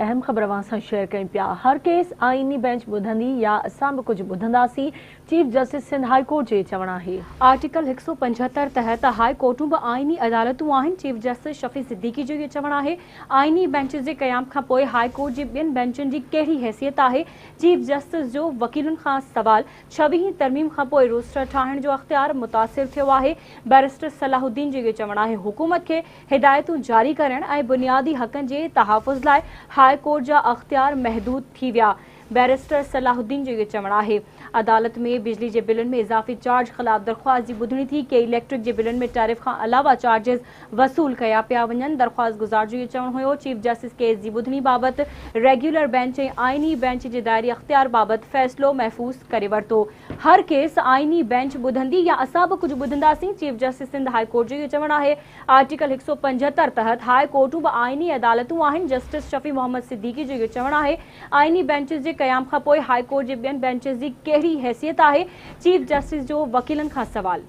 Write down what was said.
अहम ख़बर अवां शेयर कयूं पिया। हर केस आईनी बेंच ॿुधंदी या असां बि कुछ ॿुधंदासीं, chief justice Sindh high court जे चवण आहे। आर्टिकल 175 तहत हाई कोर्टूं बि आईनी अदालतूं आहिनि। चीफ जस्टिस शफी सिद्दीकी जो इहो चवण आहे। आईनी बेंचिस जे क़याम खां पोइ हाई कोर्ट जे ॿियनि बेंचुनि जी कहिड़ी हैसियत आहे? चीफ जस्टिस जो वकीलनि खां सवाल। 26 तरमीम खां पोइ रोस्टर ठाहिण जो अख़्तियार मुतासिर थियो आहे। बैरिस्टर सलाहुद्दीन जो इहो चवण आहे। हुकूमत खे हिदायतूं जारी करण ऐं बुनियादी हक़नि जे तहफ़ुज़ लाइ हाई कोर्ट जा अख़्तियार महदूद थी विया। बैरिस्टर सलाहुद्दीन जो इहो चवण आहे। अदालत में बिजली जे बिलनि में इज़ाफ़ी चार्ज ख़िलाफ़ दरख़्वास्त जी ॿुधणी थी। के इलेक्ट्रिक जे बिलनि में टैरिफ खां अलावा चार्जिस वसूल कया पिया वञनि। दरख़्वास्त गुज़ार जो इहो चवण हुयो। चीफ जस्टिस केस जी ॿुधणी बाबति रेगुलर बेंच ऐं आईनी बेंच जे दायरे अख़्तियार बाबति फ़ैसिलो महफ़ूज़ करे वरितो। हर केस आईनी बेंच ॿुधंदी या असां बि कुझु ॿुधंदासीं, chief justice Sindh high court जो इहो चवण आहे। आर्टिकल 175 तहत हाई कोर्टूं बि आईनी अदालतूं आहिनि। जस्टिस शफी मोहम्मद सिद्दीकी जो इहो चवण आहे। आईनी बेंचिस जे क़याम खां पोइ हाई कोर्ट जे ॿियनि बेंचिस जी कहिड़ी हैसियत आहे? चीफ जस्टिस जो वकीलनि खां सवाल।